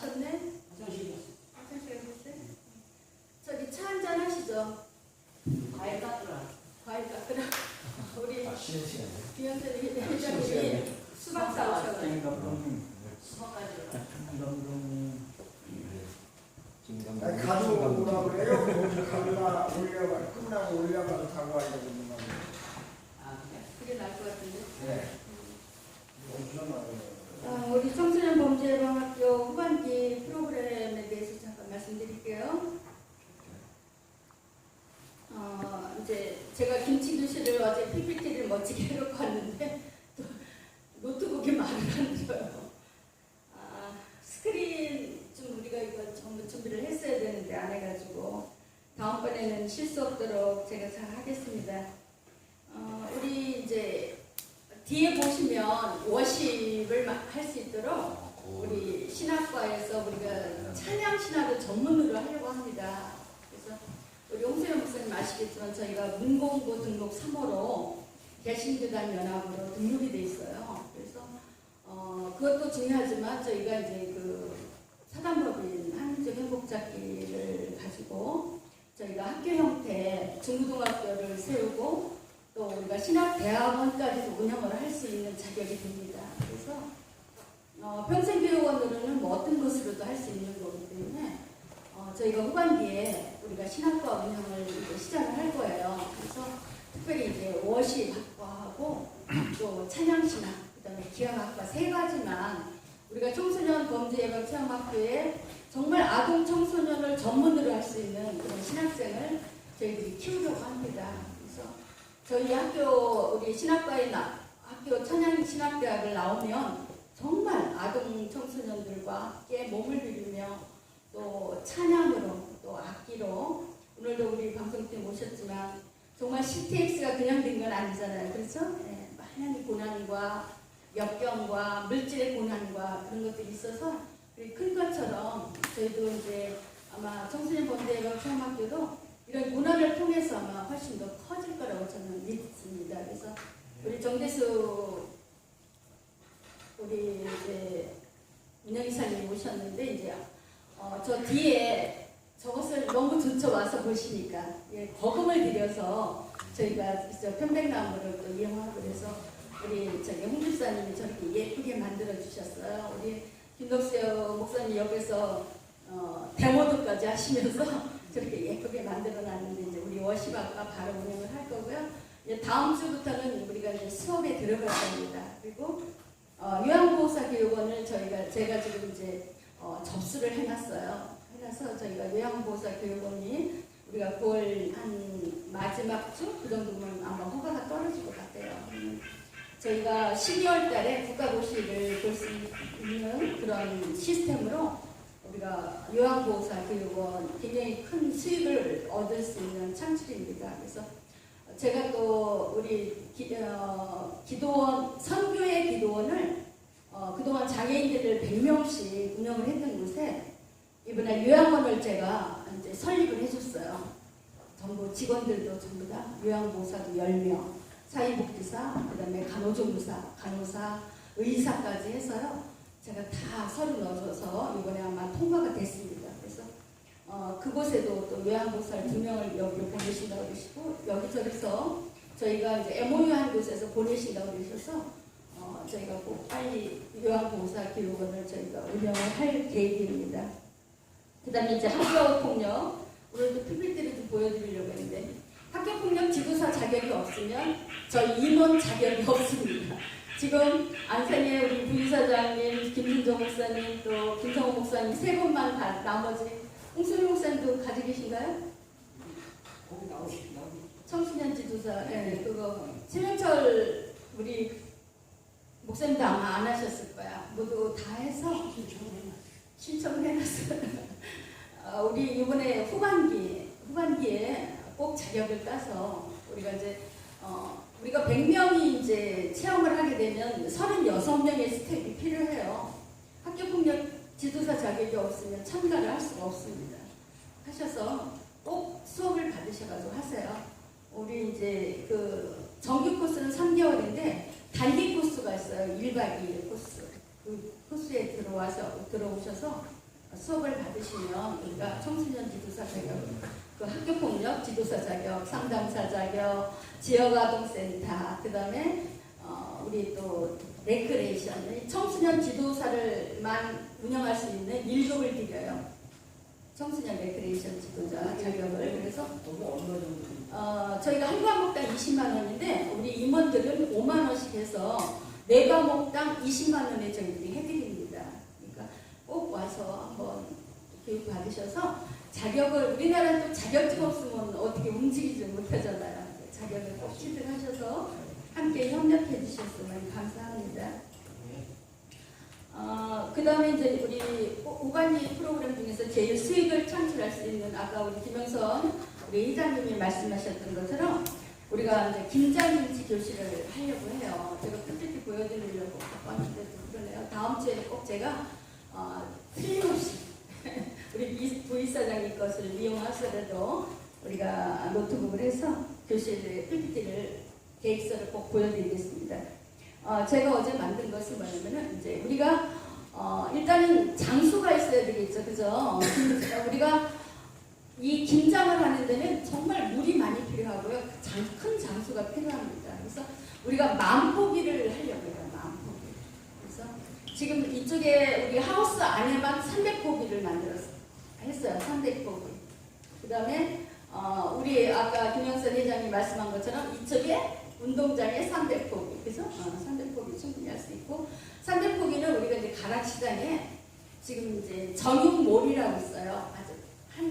나셨네? 화장실에 갔어요? 저기 차 한잔 하시죠? 과일 깎으라. 과일 깎으라. 우리 쉬는 시간에. 비현선이 회장님이 수박 사오셔가지고. 가져오라고 그래요. 가루나 올려가 끝나고 올려가서 타고 와야 되는 거. 아, 그래? 그게 나을 것 같은데. 네. 우리 청소년 범죄 예방학교 후반기 프로그램에 대해서 잠깐 말씀드릴게요. 이제 제가 김치 교실을 어제 PPT를 멋지게 해놓고 왔는데 또 노트북이 말을 안 들어요. 스크린 좀 우리가 이거 전부 준비를 했어야 되는데 안 해가지고 다음번에는 실수 없도록 제가 잘 하겠습니다. 우리 이제 뒤에 보시면 워십을 할 수 있도록 우리 신학과에서 우리가 찬양 신학을 전문으로 하려고 합니다. 그래서 우리 홍수영 목사님 아시겠지만 저희가 문공고 등록 3호로 개신교단 연합으로 등록이 돼 있어요. 그래서 그것도 중요하지만 저희가 이제 그 사단법인 한민족 행복잡기를 가지고 저희가 학교 형태 중고등학교를 세우고 또 우리가 신학대학원까지도 운영을 할 수 있는 자격이 됩니다. 그래서 평생교육원으로는 뭐 어떤 것으로도 할 수 있는 거기 때문에 저희가 후반기에 우리가 신학과 운영을 이제 시작을 할 거예요. 그래서 특별히 이제 워십학과하고 또 찬양신학, 그다음에 기하학과 세 가지만 우리가 청소년 범죄 예방 체험학교에 정말 아동 청소년을 전문으로 할 수 있는 그런 신학생을 저희들이 키우려고 합니다. 그래서 저희 학교 우리 신학과에 학교 찬양신학대학을 나오면 정말 아동 청소년들과 함께 몸을 비비며 또 찬양으로 또 악기로 오늘도 우리 방송팀 모셨지만 정말 CTX가 그냥 된 건 아니잖아요. 그렇죠? 네, 많은 고난과 역경과 물질의 고난과 그런 것들이 있어서 우리 큰 것처럼 저희도 이제 아마 청소년 범죄 예방 체험학교도 이런 고난을 통해서 아마 훨씬 더 커질 거라고 저는 믿습니다. 그래서 우리 정대수 우리 이제 민영이사님이 오셨는데 이제 저 뒤에 저것을 너무 좋죠. 와서 보시니까 거금을 들여서 저희가 편백나무를 또 이용하고 그래서 우리 저기 홍 집사님이 저렇게 예쁘게 만들어 주셨어요. 우리 김덕수 목사님 옆에서 데모도까지 하시면서 저렇게 예쁘게 만들어 놨는데 이제 우리 워십학과 바로 운영을 할 거고요. 이제 다음 주부터는 우리가 이제 수업에 들어갈 겁니다. 그리고 요양보호사 교육원을 제가 지금 이제 접수를 해놨어요. 해놔서 저희가 요양보호사 교육원이 우리가 9월 한 마지막 주 그 정도면 아마 허가가 떨어질 것 같아요. 저희가 12월 달에 국가고시를 볼 수 있는 그런 시스템으로 우리가 요양보호사 교육원 굉장히 큰 수익을 얻을 수 있는 창출입니다. 그래서 제가 또 우리 기도원, 선교회 기도원을 그동안 장애인들을 100명씩 운영을 했던 곳에 이번에 요양원을 제가 이제 설립을 해줬어요. 전부 직원들도 전부 다 요양보호사도 10명, 사회복지사, 그 다음에 간호조무사, 간호사, 의사까지 해서요. 제가 다 서류 넣어줘서 이번에 아마 통과가 됐습니다. 그래서 그곳에도 또 요양보호사를 2명을 여기로 보내신다고 그러시고 여기저기서 저희가 이제 MOU 한 곳에서 보내신다고 그러셔서 저희가 꼭 빨리 요양보호사 교육원을 저희가 운영을 할 계획입니다. 그 다음에 이제 학교폭력, 오늘도 PPT를 좀 보여드리려고 했는데 학교폭력 지도사 자격이 없으면 저희 임원 자격이 없습니다. 지금 안산에 우리 부이사장님, 김진정 목사님, 또 김성호 목사님 세 분만 다 나머지 홍수미 목사님도 가지고 계신가요? 거기 나오시나? 청소년 지도사, 네, 그거 최명철 우리 목사님도 아마 안 하셨을 거야. 모두 다 해서 신청을 해놨어요. 우리 이번에 후반기에 꼭 자격을 따서 우리가 이제 우리가 100명이 이제 체험을 하게 되면 36명의 스텝이 필요해요. 학교폭력 지도사 자격이 없으면 참가를 할 수가 없습니다. 하셔서 꼭 수업을 받으셔가지고 하세요. 우리 이제 그 정규 코스는 3개월인데 단기 코스가 있어요. 1박 2일 코스. 그 코스에 들어오셔서 수업을 받으시면 우리가 청소년 지도사 자격, 그 학교폭력 지도사 자격, 상담사 자격, 지역아동센터, 그 다음에 우리 또 레크레이션, 청소년 지도사를만 운영할 수 있는 1급을 드려요. 청소년 레크레이션 지도자 자격을. 그래서 저희가 한 과목당 20만 원인데 우리 임원들은 5만 원씩 해서 4과목당 20만 원에 저희들이 해드립니다. 그러니까 꼭 와서 한번 교육 받으셔서 자격을, 우리나라는 또 자격증 없으면 어떻게 움직이지 못하잖아요. 자격을 꼭 취득하셔서 함께 협력해 주셨으면 감사합니다. 그 다음에 이제 우리 오가니 프로그램 중에서 제일 수익을 창출할 수 있는, 아까 우리 김영선 우리 회장님이 말씀하셨던 것처럼 우리가 이제 김장김치 교실을 하려고 해요. 제가 PPT 보여드리려고 왔는데도 그러네요. 다음 주에 꼭 제가 틀림없이 우리 부이사장님 것을 이용하셔도 우리가 노트북을 해서 교실 PPT를 계획서를 꼭 보여드리겠습니다. 제가 어제 만든 것은 뭐냐면은 이제 우리가 일단은 장소가 있어야 되겠죠, 그죠? 우리가 이 김장을 하는 데는 정말 물이 많이 필요하고요, 큰 장소가 필요합니다. 그래서 우리가 만포기를 하려고 해요, 만포기. 그래서 지금 이쪽에 우리 하우스 안에만 300포기를 했어요, 300포기. 그 다음에 우리 아까 김영선 회장님 말씀한 것처럼 이쪽에 운동장에 300포기, 그래서 300포기 충분히 할 수 있고, 300포기는 우리가 이제 가락시장에 지금 이제 정육몰이라고 있어요. 아주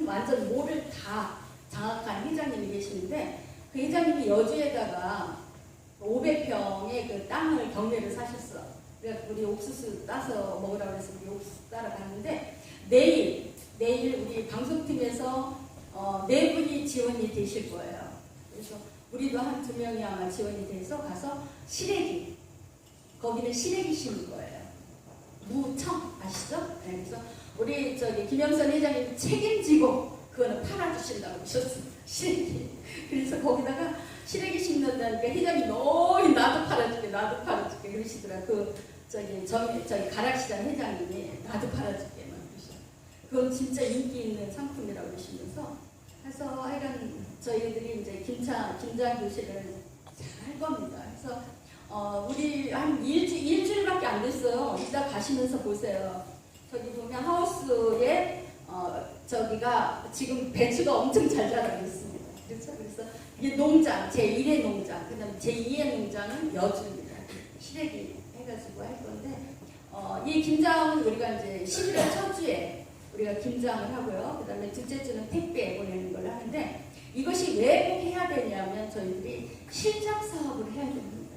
완전 몰을 다 장악한 회장님이 계시는데, 그 회장님이 여주에다가 500평의 그 땅을 경매를 사셨어. 그래서 우리 옥수수 따서 먹으라고 해서 우리 옥수수 따러 갔는데, 내일 우리 방송팀에서 4분이 지원이 되실 거예요. 그래서 우리도 한 2명이 아마 지원이 돼서 가서 시래기, 거기는 시래기 심은 거예요. 무청 아시죠? 네, 그래서 우리 김영선 회장님 책임지고 그거는 팔아주신다고 하셨어요. 시래기. 그래서 거기다가 시래기 심는다니까 회장님 나도 팔아줄게 그러시더라. 저기 가락시장 회장님이 나도 팔아줄게 막 그러셔. 그건 진짜 인기 있는 상품이라고 그러시면서, 그래서 하여간 저희들이 이제 김장 교실을 잘 할 겁니다. 그래서 우리 한 일주일밖에 안 됐어요. 이따 가시면서 보세요. 저기 보면 하우스에 저기가 지금 배추가 엄청 잘 자라고 있습니다. 그렇죠? 그래서 이게 농장, 제1의 농장, 그 다음에 제2의 농장은 여주입니다. 시래기 해가지고 할 건데, 이 김장은 우리가 이제 11월 첫 주에 우리가 김장을 하고요. 그 다음에 둘째 주는 택배 보내는 걸 하는데, 이것이 왜 꼭 해야 되냐면 저희들이 실적 사업을 해야 됩니다.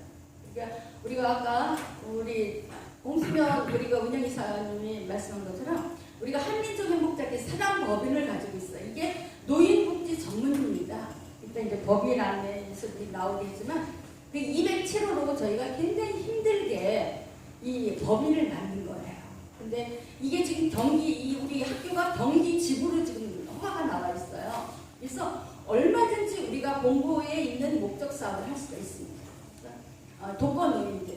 그러니까 우리가 아까 우리 홍수면 우리가 운영이사님이 말씀한 것처럼 우리가 한민족 행복자께 사단법인을 가지고 있어요. 이게 노인복지 전문입니다. 일단 이제 법인 안에서 나오겠지만 그 207호로 저희가 굉장히 힘들게 이 법인을 만든 거예요. 근데 이게 지금 우리 학교가 경기 지구로 지금 허가가 나와 있어요. 그래서 얼마든지 우리가 본부에 있는 목적 사업을 할 수가 있습니다. 독거노인들,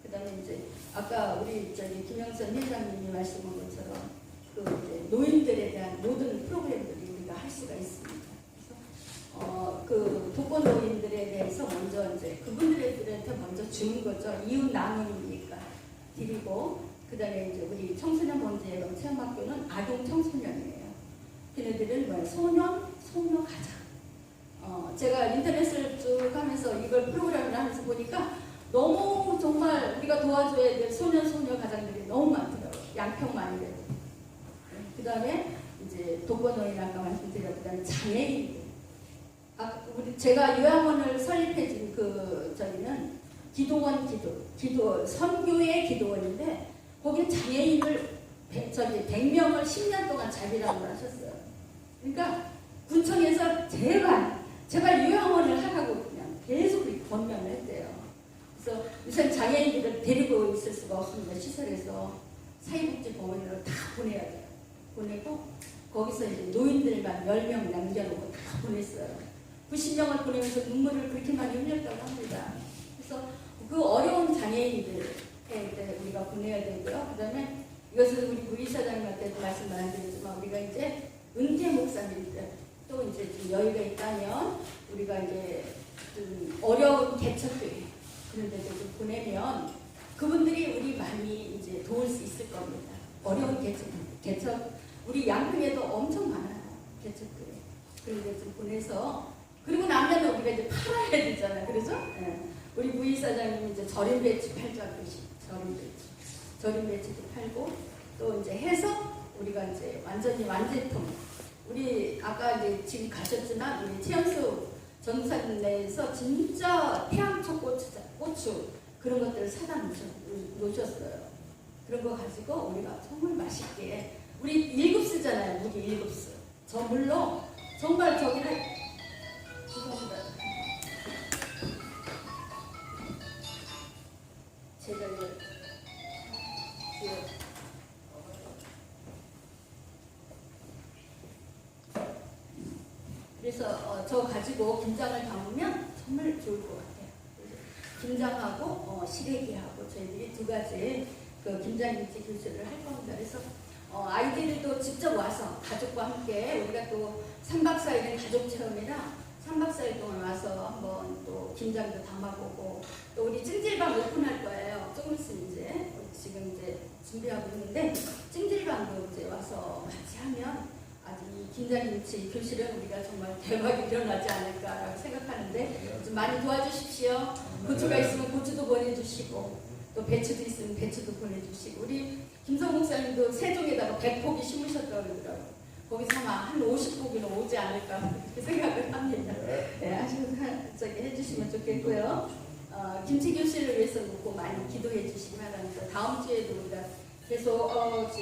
그 다음에 이제 아까 우리 김영선 회장님이 말씀한 것처럼 그 이제 노인들에 대한 모든 프로그램들이 우리가 할 수가 있습니다. 그래서 그 독거노인들에 대해서 먼저 이제 그분들한테 먼저 주는 거죠. 이웃 나눔이니까 드리고, 그 다음에 이제 우리 청소년 범죄 예방 체험학교는 아동 청소년이에요. 걔네들은 소녀 가장. 제가 인터넷을 쭉 하면서 이걸 프로그램을 하면서 보니까 너무 정말 우리가 도와줘야 될 소녀 가장들이 너무 많더라고요. 양평만이래도. 그 다음에 이제 독거노인 아까 말씀드렸고, 그 다음에 장애인들. 제가 요양원을 설립해준 저기는 선교의 기도원인데, 거기 장애인을 100명을 10년 동안 자비라고 하셨어요. 그러니까 군청에서 제발 요양원을 하라고 그냥 계속 권면을 했대요. 그래서 우선 장애인들을 데리고 있을 수가 없습니다. 시설에서 사회복지법원으로 다 보내야 돼요. 보내고 거기서 이제 노인들만 10명 남겨놓고 다 보냈어요. 90명을 보내면서 눈물을 그렇게 많이 흘렸다고 합니다. 그래서 그 어려운 장애인들에 우리가 보내야 되고요. 그 다음에 이것은 우리 부이사장님한테도 말씀 많이 드렸지만 우리가 이제 은퇴 목사님들 또 이제 좀 여유가 있다면 우리가 이제 좀 어려운 개척교회 그런 데도 좀 보내면 그분들이 우리 많이 이제 도울 수 있을 겁니다. 어려운 개척 우리 양평에도 엄청 많아요. 개척교회 그런 데 좀 보내서 그리고 나면 우리가 이제 팔아야 되잖아요. 그래서 우리 부이사장님이 이제 절임 배치 팔자 그러시 절임 배치도 팔고 또 이제 해서 우리가 이제 완전히 완제품 우리 아까 이제 지금 가셨지만 우리 최연수 전사님네에서 진짜 태양초 고추 그런 것들을 사다 놓으셨어요. 그런 거 가지고 우리가 정말 맛있게 우리 1급수잖아요. 무기 1급수 저 물로 정말 저기를 죄송합니다. 제가 이제 그래서 저 가지고 김장을 담으면 정말 좋을 것 같아요. 김장하고 시래기하고 저희들이 두 가지 그 김장김치 교수를 할 겁니다. 그래서 아이들도 직접 와서 가족과 함께 우리가 또 3박 4일은 가족 체험이라 3박 4일 동안 와서 한번 또 김장도 담아보고 또 우리 찜질방 오픈할 거예요. 조금 있으면 이제 지금 이제 준비하고 있는데 찜질방도 이제 와서 같이 하면 아주 이 김장김치 교실은 우리가 정말 대박이 일어나지 않을까라고 생각하는데 좀 많이 도와주십시오. 고추가 있으면 고추도 보내주시고 또 배추도 있으면 배추도 보내주시고 우리 김성 목사님도 세종에다가 100포기 심으셨다고 그러더라고요. 거기서 아마 한 50포기는 오지 않을까 그렇게 생각을 합니다. 네, 아시고 저기 해주시면 좋겠고요. 김치 교실을 위해서 꼭 많이 기도해 주시기 바랍니다. 다음 주에도 우리가 계속 꺼야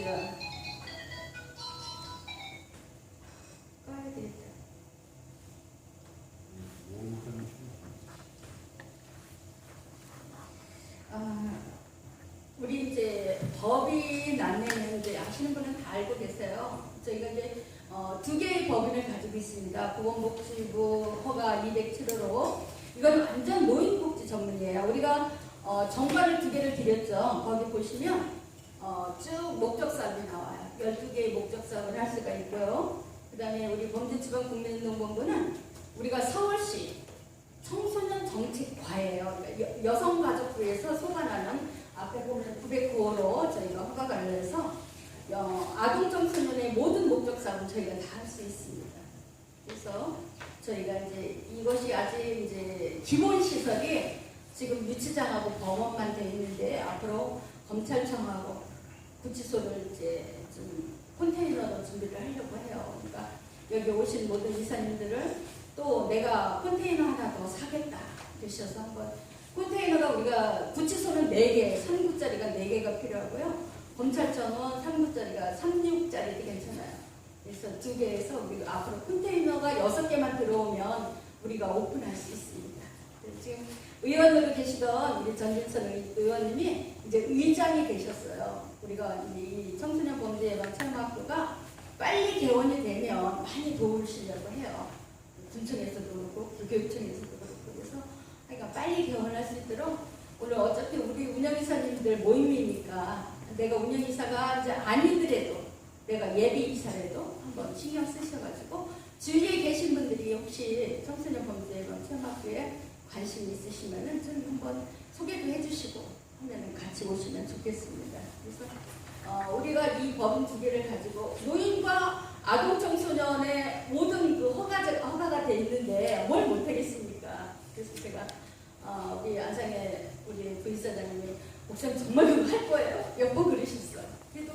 되겠다. 우리 이제 법이 났네는 이제 아시는 분은 다 알고 계세요. 저희가 이제 두 개의 법인을 가지고 있습니다. 보건복지부 허가 207호로 이건 완전 노인복지 전문이에요. 우리가 정관을 두 개를 드렸죠. 거기 보시면 쭉 목적사업이 나와요. 12개의 목적사업을 할 수가 있고요. 그 다음에 우리 범죄지방국민운동본부는 우리가 서울시 청소년 정책과예요. 그러니까 여성가족부에서 소관하는 앞에 보면 909호로 저희가 허가가 내서 아동 청소년의 모든 목적 사업은 저희가 다 할 수 있습니다. 그래서 저희가 이제 이것이 아직 이제 기본 시설이 지금 유치장하고 범원만 되어 있는데 앞으로 검찰청하고 구치소를 이제 좀 컨테이너로 준비를 하려고 해요. 그러니까 여기 오신 모든 이사님들을 또 내가 컨테이너 하나 더 사겠다 그러셔서 한번 컨테이너가 우리가 구치소는 4개, 3구짜리가 4개가 필요하고요. 검찰청은 3구짜리가 36짜리도 괜찮아요. 그래서 2개에서 우리가 앞으로 컨테이너가 6개만 들어오면 우리가 오픈할 수 있습니다. 지금 의원으로 계시던 우리 전진선 의원님이 이제 의장이 되셨어요. 우리가 이 청소년 범죄 예방 체험학교가 빨리 개원이 되면 많이 도우시려고 해요. 군청에서도 그렇고 교육청에서도 그렇고 그래서 그러니까 빨리 개원할 수 있도록 오늘 어차피 우리 운영이사님들 모임이니까 내가 운영이사가 이제 아니더라도 내가 예비이사라도 한번 신경 쓰셔가지고 주위에 계신 분들이 혹시 청소년 범죄 예방 체험학교에 관심 있으시면은 좀 한번 소개도 해주시고 하면은 같이 오시면 좋겠습니다. 그래서 우리가 이 법인 2개를 가지고 노인과 아동 청소년의 모든 그 허가가 돼 있는데 뭘 못하겠습니까? 그래서 제가 우리 안상의 우리 부이사장님이 목사님 정말 그거 할 거예요? 몇 번 그러셨어요. 그래도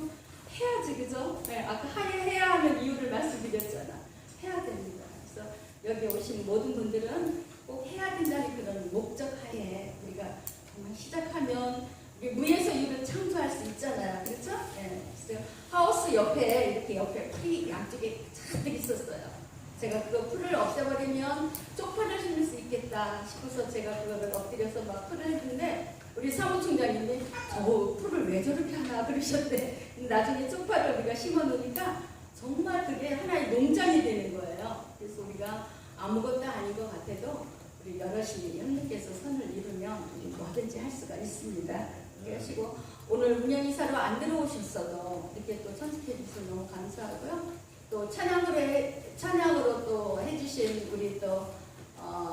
해야지 그죠? 네, 아까 해야 하는 이유를 말씀드렸잖아. 해야 됩니다. 그래서 여기 오신 모든 분들은 꼭 해야 된다는 그런 목적 하에 우리가 정말 시작하면 우리 무에서 유를 창조할 수 있잖아요. 그렇죠? 네. 그래서 하우스 옆에 이렇게 옆에 풀이 양쪽에 잔뜩 있었어요. 제가 그거 풀을 없애버리면 쪽파를 심을 수 있겠다 싶어서 제가 그거를 엎드려서 막 풀을 했는데 우리 사무총장님이 저 풀을 왜 저렇게 하나 그러셨대. 나중에 쪽파를 우리가 심어 놓으니까 정말 그게 하나의 농장이 되는 거예요. 그래서 우리가 아무것도 아닌 것 같아도 우리 여럿이 형님께서 선을 이루면 우리 뭐든지 할 수가 있습니다. 그렇게 하시고 오늘 운영이사로 안 들어오셨어도 이렇게 또 참석해 주셔서 너무 감사하고요. 또 찬양으로 또 해주신 우리 또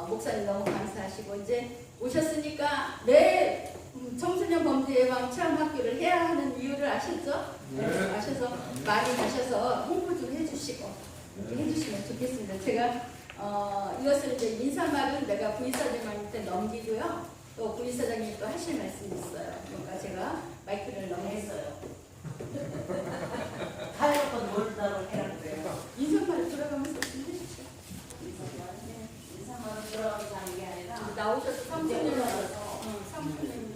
목사님 너무 감사하시고 이제 오셨으니까 매 청소년 범죄 예방 체험학교를 해야 하는 이유를 아셨죠? 네. 아셔서 많이 가셔서 홍보 좀 해주시고 이렇게 해주시면 좋겠습니다. 제가 이것을 이제 인사말은 내가 부이사장님한테 넘기고요. 또 부이사장님 또 하실 말씀이 있어요. 그러니까 제가 마이크를 넘겼어요. 다 해놓고 놀다로 해라 그래요. 인사말을 돌아가면서 좀 해주시죠. 인사말은 들어가면서 하는 게 아니라 나오셔서 이제 3분을 올라가서 3분을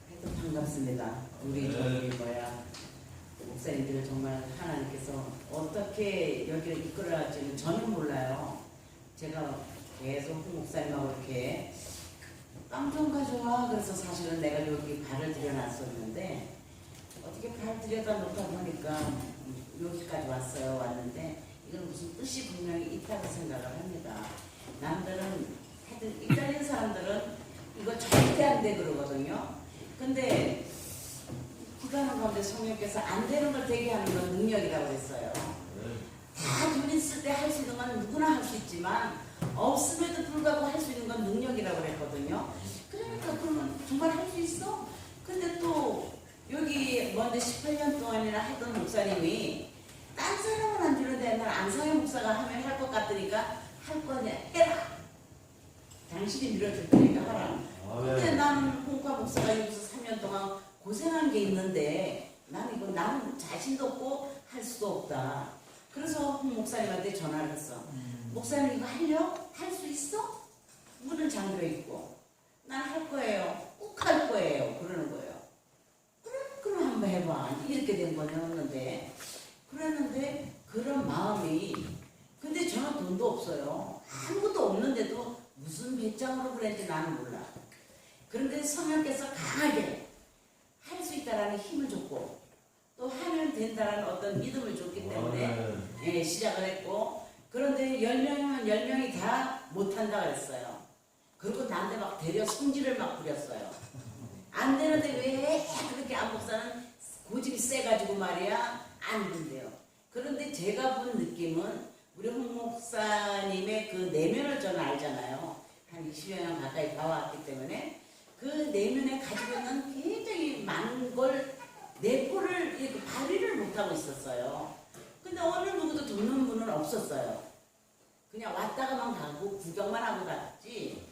하여튼 반갑습니다. 우리 저기 목사님들 정말 하나님께서 어떻게 여기를 이끌어갈지는 저는 몰라요. 제가 계속 목사님하고 이렇게 빵 좀 가져와. 그래서 사실은 내가 여기 발을 들여놨었는데 어떻게 발 들여다 놓다 보니까 여기까지 왔는데 이건 무슨 뜻이 분명히 있다고 생각을 합니다. 남들은 하여튼 이탈리아 사람들은 이거 절대 안 돼 그러거든요. 근데 기도하는 가운데 성령께서 안 되는 걸 되게 하는 건 능력이라고 그랬어요. 다 돈 있을 때 할 수 있는 건 누구나 할 수 있지만 없음에도 불구하고 할 수 있는 건 능력이라고 그랬거든요. 그러니까 그러면 정말 할 수 있어? 근데 또 여기 먼저 18년 동안이나 하던 목사님이 딴 사람은 안 주는데 난 안상현 목사가 하면 할 것 같으니까 할 거냐 해라. 당신이 밀어줄 테니까 하라. 근데 나는 홍과 목사가 여기서 3년 동안 고생한 게 있는데 나는 자신도 없고 할 수도 없다. 그래서 홍 목사님한테 전화를 했어. 목사님 이거 하려? 할 수 있어? 문은 잠겨 있고 난 할 거예요. 꼭 할 거예요. 그러는 거예요. 그럼 한번 해봐. 이렇게 된 거였는데 그랬는데 그런 마음이 근데 저는 돈도 없어요. 아무것도 없는데도 무슨 배짱으로 그랬는지 나는 몰라. 그런데 성령께서 강하게 할 수 있다라는 힘을 줬고 또 하면 된다라는 어떤 믿음을 줬기 때문에 예, 시작을 했고 그런데 10명이면 10명이 다 못한다 그랬어요. 그리고 나한테 막 대려 성질을 막 부렸어요. 안 되는데 왜 그렇게 안 목사는 고집이 세가지고 말이야 안 된대요. 그런데 제가 본 느낌은 우리 홍 목사님의 그 내면을 저는 알잖아요. 한 20여 년 가까이 봐왔기 때문에 그 내면에 가지고 있는 굉장히 많은 걸 내포를 이렇게 발휘를 못하고 있었어요. 근데 어느 누구도 돕는 분은 없었어요. 그냥 왔다가만 가고 구경만 하고 갔지.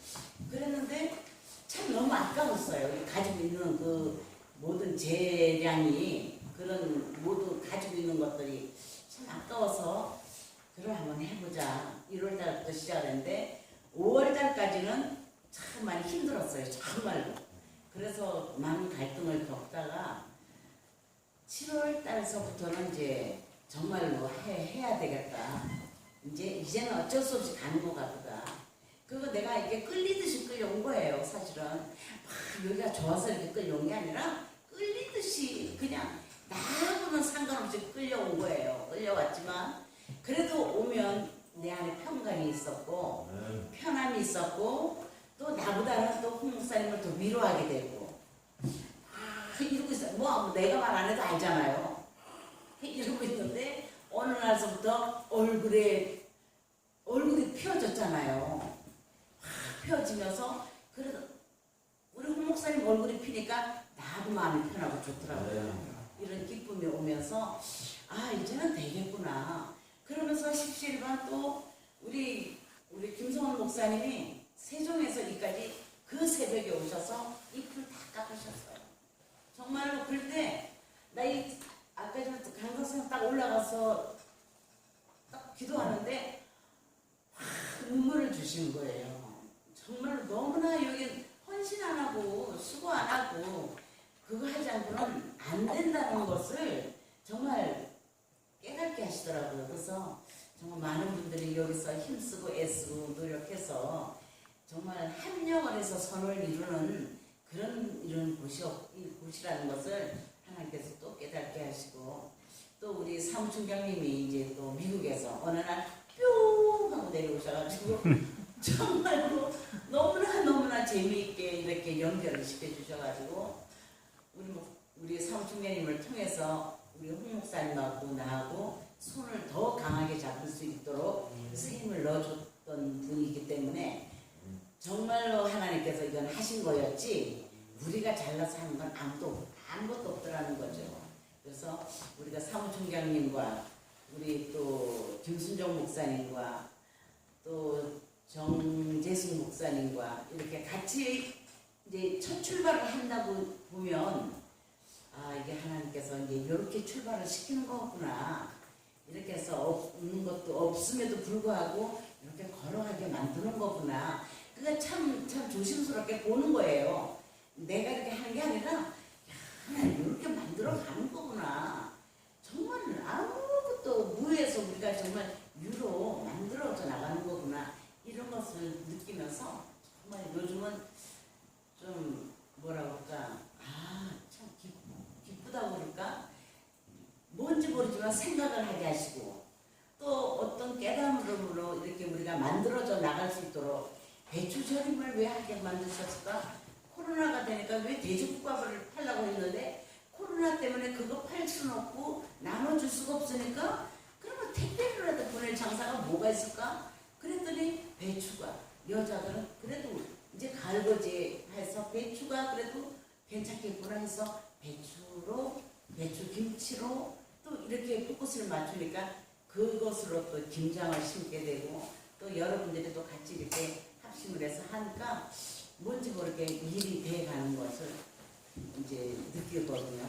그랬는데 참 너무 아까웠어요. 가지고 있는 그 모든 재량이 그런 모두 가지고 있는 것들이 참 아까워서 그걸 한번 해보자. 1월달부터 시작했는데 5월달까지는 참 많이 힘들었어요. 정말로. 그래서 많은 갈등을 겪다가 7월달서부터는 이제 정말로 해야 되겠다. 이제는 어쩔 수 없이 가는 것 같다. 그리고 내가 이렇게 끌리듯이 끌려온 거예요. 사실은 막 여기가 좋아서 이렇게 끌려온 게 아니라 끌리듯이 그냥 나하고는 상관없이 끌려온 거예요. 끌려왔지만 그래도 오면 내 안에 평강이 있었고 편함이 있었고 또 나보다는 또 홍 목사님을 더 위로하게 되고 이러고 있어요. 뭐 내가 말 안 해도 알잖아요. 이러고 있는데 어느 날서부터 얼굴이 펴졌잖아요. 펴지면서 그래도 우리 홍 목사님 얼굴이 피니까 나도 마음이 편하고 좋더라고요. 이런 기쁨이 오면서 이제는 되겠구나. 그러면서 17번 또 우리 김성원 목사님이 세종에서 여기까지 그 새벽에 오셔서 잎을 다 깎으셨어요. 정말로 그때 나 아까 전에 강덕선 딱 올라가서 딱 기도하는데 눈물을 주신 거예요. 정말로 너무나 여기 헌신 안 하고 수고 안 하고 그거 하지 않고는 안 된다는 것을 정말 깨닫게 하시더라고요. 그래서 정말 많은 분들이 여기서 힘쓰고 애쓰고 노력해서 정말 합력을 해서 선을 이루는 이런 곳이라는 것을 하나님께서 또 깨닫게 하시고 또 우리 사무총장님이 이제 또 미국에서 어느 날 뿅 하고 내려오셔가지고 정말로 너무나 재미있게 이렇게 연결을 시켜주셔가지고 우리 사무총장님을 통해서 우리 홍 목사님하고 나하고 손을 더 강하게 잡을 수 있도록 힘을 넣어줬던 분이기 때문에 정말로 하나님께서 이건 하신 거였지 우리가 잘나서 하는 건 아무것도 없더라는 거죠. 그래서 우리가 사무총장님과 우리 또 김순정 목사님과 또 정재승 목사님과 이렇게 같이 이제 첫 출발을 한다고 보면 이게 하나님께서 이제 이렇게 출발을 시키는 거구나. 이렇게 해서 없는 것도 없음에도 불구하고 이렇게 걸어가게 만드는 거구나. 그게 참 조심스럽게 보는 거예요. 내가 이렇게 하는 게 아니라 하나님 이렇게 만들어 가는 거구나. 정말 아무것도 무에서 우리가 정말 유로 만들어져 나가는 거구나. 이런 것을 느끼면서 정말 요즘은 좀 뭐라 그럴까 참 기쁘다고 그럴까 뭔지 모르지만 생각을 하게 하시고 또 어떤 깨달음으로 이렇게 우리가 만들어져 나갈 수 있도록 배추절임을 왜 하게 만드셨을까? 코로나가 되니까 왜 돼지국밥을 팔라고 했는데 코로나 때문에 그거 팔 수는 없고 나눠줄 수가 없으니까 그러면 택배로라도 보낼 장사가 뭐가 있을까? 그랬더니 배추가 여자들은 그래도 이제 가을거지 해서 배추가 그래도 괜찮겠구나 해서 배추 김치로 또 이렇게 포커스를 맞추니까 그것으로 또 김장을 심게 되고 또 여러분들이 또 같이 이렇게 합심을 해서 하니까 뭔지 모르게 일이 돼가는 것을 이제 느끼거든요.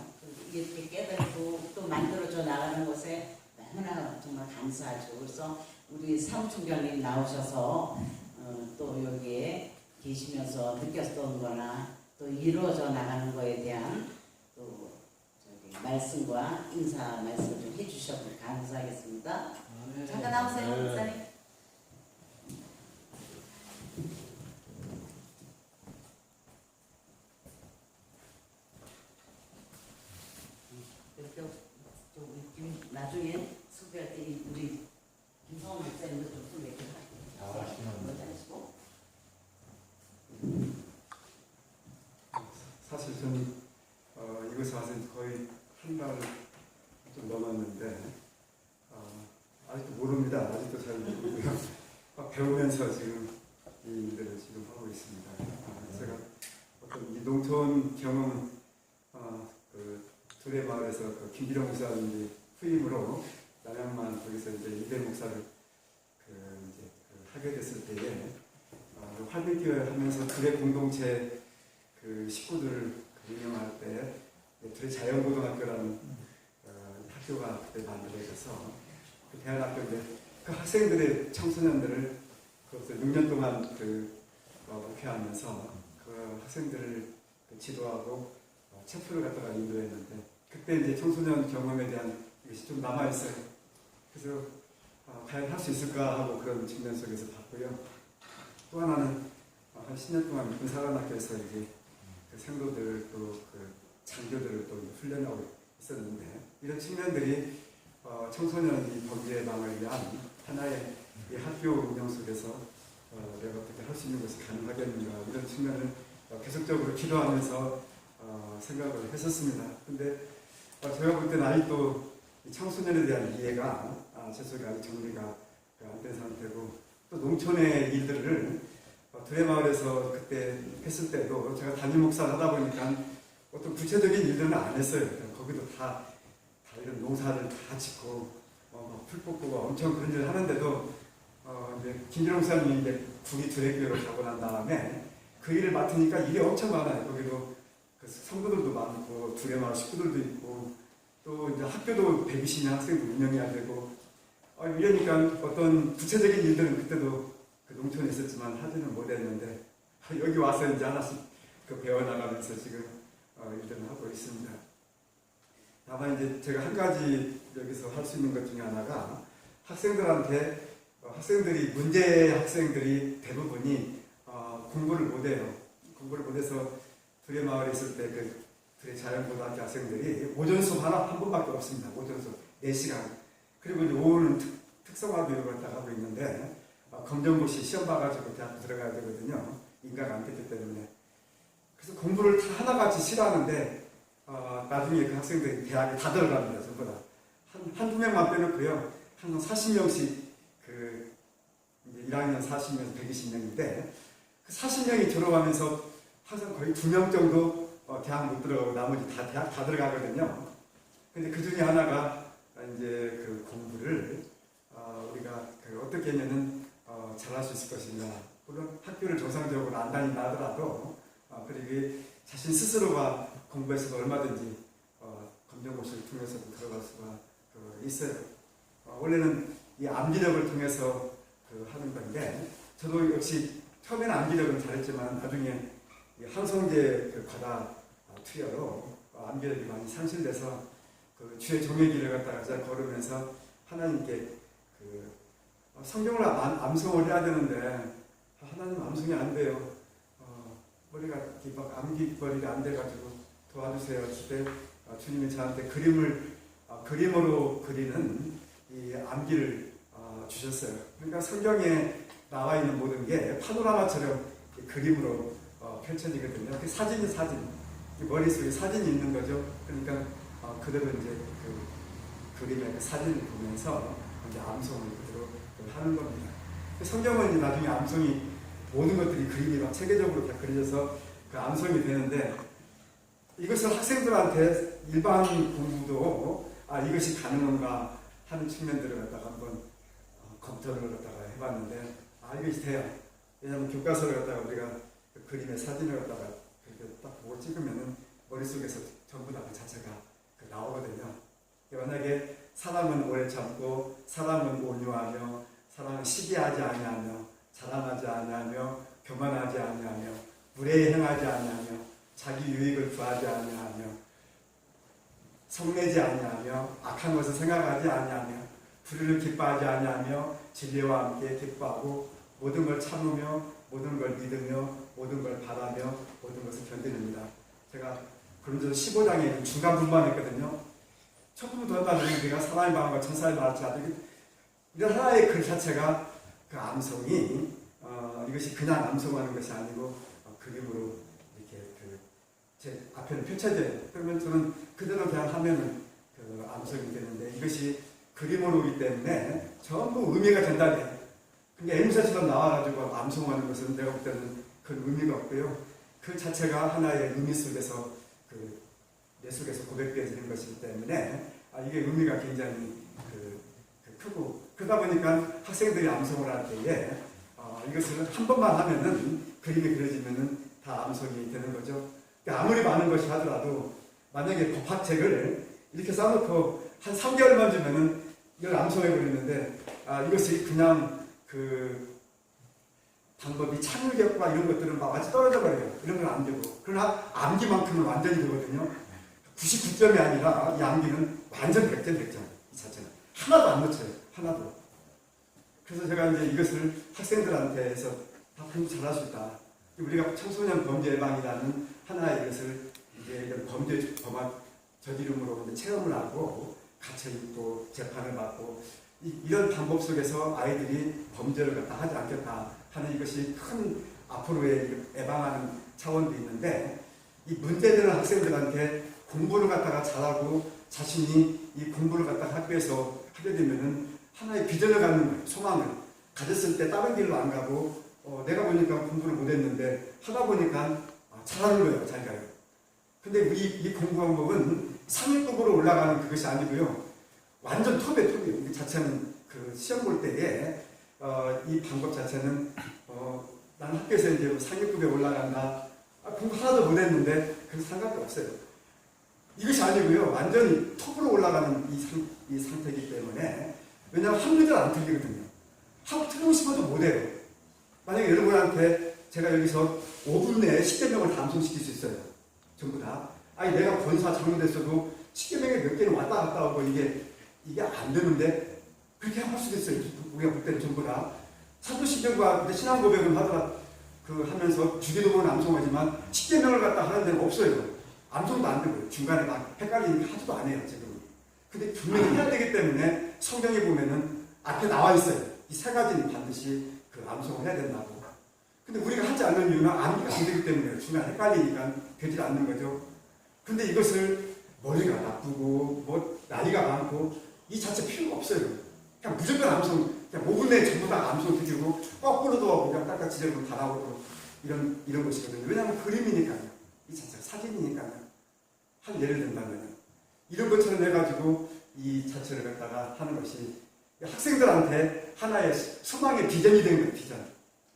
이렇게 깨달고 또 만들어져 나가는 것에 너무나 정말 감사하죠. 그래서 우리 사무총장님 나오셔서 또 여기에 계시면서 느꼈던 거나 또 이루어져 나가는 거에 대한 또 말씀과 인사 말씀 좀 해주셔서 감사하겠습니다. 잠깐 나오세요, 목사님. 나중에 소개할 때 우리 김성원 목사님도 좀 소개해 주시고. 사실 저는 이곳에 와서 거의 한 달 좀 넘었는데 아직도 모릅니다. 아직도 잘 모르고요. 배우면서 지금 이 일들을 지금 하고 있습니다. 제가 어떤 이 농촌 경험 그 두레 마을에서 그 김기령 목사님 후임으로 남양만 거기서 이제 이대 목사를 하게 됐을 때에 활비교회 하면서 두레 공동체 그 식구들을 운영할 때 두레 자연고등학교라는 학교가 그때 만들어져서 그 대안학교인데 그 학생들의 청소년들을 그것을 6년 동안 목회하면서 그 학생들을 지도하고 체프를 갖다가 인도했는데 그때 이제 청소년 경험에 대한 이것이 좀 남아있어요. 그래서 과연 할 수 있을까 하고 그런 측면 속에서 봤고요. 또 하나는 한 10년 동안 군사관학교에서 이제 그 생도들 또 그 장교들을 또 훈련하고 있었는데 이런 측면들이 청소년이 거기에 망을 위한 하나의 이 학교 운영 속에서 내가 어떻게 할 수 있는 것이 가능하겠는가 이런 측면을 계속적으로 기도하면서 생각을 했었습니다. 근데 제가 볼 때는 아직도 청소년에 대한 이해가 제 속에 아직 정리가 안 된 상태고 또 농촌의 일들을 두레마을에서 그때 했을 때도 제가 담임 목사를 하다 보니까 어떤 구체적인 일들은 안 했어요. 거기도 다 이런 농사를 다 짓고 풀 뽑고 엄청 그런 일을 하는데도 이제 김기령 목사님이 이제 국위 두레교회로 가고 난 다음에 그 일을 맡으니까 일이 엄청 많아요. 거기도 그 성도들도 많고 두레마을 식구들도 있고 또 이제 학교도 120명 학생도 운영해야 되고 이러니까 어떤 구체적인 일들은 그때도 그 농촌에 있었지만 하지는 못했는데 여기 와서 이제 하나씩 배워나가면서 지금 일들을 하고 있습니다. 다만 이제 제가 한 가지 여기서 할 수 있는 것 중에 하나가 학생들한테 학생들이 문제 학생들이 대부분이 공부를 못해요. 공부를 못해서 두레마을에 있을 때 그 두레 자연고등학교 학생들이 오전 수업 한 번밖에 없습니다. 오전 수업 4시간. 그리고 이제 오후는 특성화 교육을 갖다 하고 있는데 검정고시 시험 봐가지고 대학 들어가야 되거든요. 인가가 안 됐기 때문에. 그래서 공부를 다 하나같이 싫어하는데 나중에 그 학생들이 대학에 다 들어갑니다. 전부 다. 한두 명만 빼놓고요. 한 40명씩 그 이제 1학년 40명, 120명인데 그 40명이 들어가면서 항상 거의 2명 정도 대학 못 들어가고 나머지 다 대학 다 들어가거든요. 근데 그 중에 하나가 이제 그 공부를 우리가 어떻게 하면은 잘할 수 있을 것인가. 물론 학교를 정상적으로 안 다닌다 하더라도 그리고 자신 스스로가 공부해서 얼마든지 검정고시를 통해서도 들어갈 수가 있어요. 원래는 이 암기력을 통해서 하는 건데 저도 역시 처음에는 암기력은 잘했지만 나중에 이 한성제 과다 투여로 암기력이 많이 상실돼서 주의 종의 길을 갖다가 제가 걸으면서 하나님께 성경을 암송을 해야 되는데 하나님 암송이 안 돼요. 머리가 막 암기거리가 안 돼가지고 도와주세요. 그때 주님이 저한테 그림으로 그리는 이 암기를 주셨어요. 그러니까 성경에 나와 있는 모든 게 파노라마처럼 그림으로 펼쳐지거든요. 그 사진이 사진, 머릿속에 사진이 있는 거죠. 그러니까 그대로 이제 그 그림의 그 사진을 보면서 이제 암송을 그대로 하는 겁니다. 성경은 나중에 암송이 모든 것들이 그림이 막 체계적으로 다 그려져서 그 암송이 되는데 이것을 학생들한테 일반 공부도 이것이 가능한가 하는 측면들을 갖다가 한번 검토를 갖다가 해봤는데 이것이 돼요. 왜냐하면 교과서를 갖다가 우리가 그 그림의 사진을 갖다가 그렇게 딱 보고 찍으면은 머릿속에서 전부 다 그 자체가 나오거든요. 만약에 사람은 오래 참고 사람은 온유하며 사람은 시기하지 아니하며 자랑하지 아니하며 교만하지 아니하며 무례히 행하지 아니하며 자기 유익을 구하지 아니하며 성내지 아니하며 악한 것을 생각하지 아니하며 불의를 기뻐하지 아니하며 진리와 함께 기뻐하고 모든 걸 참으며 모든 걸 믿으며 모든 걸 바라며 모든 것을 견디는다. 제가 고린도서 15장에 중간 분만 했거든요. 첫 부분부터 따지면 우리가 사람의 마음과 천사의 마음을 아주 이런 하나의 글 자체가 그 암송이 이것이 그냥 암송하는 것이 아니고 그림으로 이렇게 제 앞에는 펼쳐져요. 그러면 저는 그대로 그냥 하면은 그 암송이 되는데 이것이 그림으로기 때문에 전부 의미가 전달돼요. 근데 앵무새처럼 나와가지고 암송하는 것은 내가 볼 때는 그 의미가 없고요. 그 자체가 하나의 의미 속에서 내 속에서 고백되어지는 것이기 때문에 이게 의미가 굉장히 크고 그러다 보니까 학생들이 암송을 할 때에 이것을 한 번만 하면은 그림이 그려지면은 다 암송이 되는 거죠. 그러니까 아무리 많은 것이 하더라도 만약에 법학책을 이렇게 써놓고 한 3개월만 주면은 이걸 암송해 버리는데 이것이 그냥 그 방법이 창의력과 이런 것들은 막 완전히 떨어져 버려요. 이런 건 안 되고. 그러나 암기만큼은 완전히 되거든요. 99점이 아니라 이 암기는 완전 100점, 100점. 이 자체는. 하나도 안 놓쳐요. 하나도. 그래서 제가 이제 이것을 학생들한테서 다 공부 잘할 수 있다. 우리가 청소년 범죄 예방이라는 하나의 이것을 이제 이런 범죄 범학 저지름으로 이제 체험을 하고 갇혀 있고 재판을 받고 이런 방법 속에서 아이들이 범죄를 갖다 하지 않겠다 하는 이것이 큰 앞으로의 예방하는 차원도 있는데 이 문제되는 학생들한테 공부를 갖다가 잘하고 자신이 이 공부를 갖다가 학교에서 하게 되면은 하나의 비전을 갖는 거예요. 소망을 가졌을 때 다른 길로 안 가고 내가 보니까 공부를 못했는데 하다 보니까 잘하는 거예요. 자기가요. 근데 이 공부 방법은 상위급으로 올라가는 그것이 아니고요. 완전 톱이에요. 이 자체는 그 시험 볼 때에 이 방법 자체는 난 학교에서 이제 상위급에 올라간다. 공부 하나도 못했는데 그래서 상관이 없어요. 이것이 아니고요. 완전히 톱으로 올라가는 이 상태이기 때문에 왜냐하면 한 문제를 안 틀리거든요. 하고 틀리고 싶어도 못해요. 만약에 여러분한테 제가 여기서 5분 내에 10개명을 다 암송시킬 수 있어요. 전부 다. 내가 권사 잘못했어도 10개명에 몇 개는 왔다 갔다 하고 이게 안 되는데 그렇게 할 수도 있어요. 우리가 볼 때는 전부 다. 사도신경과 신앙 고백은 하면서 주기도문은 암송하지만 10개명을 갖다 하는 데는 없어요. 암송도 안 되고요. 중간에 막 헷갈리니까 하지도 안 해요, 지금. 근데 분명히 해야 되기 때문에 성경에 보면은 앞에 나와 있어요. 이 세 가지는 반드시 그 암송을 해야 된다고. 근데 우리가 하지 않는 이유는 암기가 안 되기 때문에 중간에 헷갈리니까 되지 않는 거죠. 근데 이것을 머리가 나쁘고 뭐 나이가 많고 이 자체 필요가 없어요. 그냥 무조건 암송, 그냥 5분 내에 전부 다 암송 드리고 거꾸로도 그냥 딱딱 지적으로 다 나오고 이런 것이거든요. 왜냐하면 그림이니까요. 이 자체가 사진이니까요. 한 예를 든다면 이런 것처럼 해가지고 이 자체를 갖다가 하는 것이 학생들한테 하나의 소망의 비전이 된 거예요. 비전.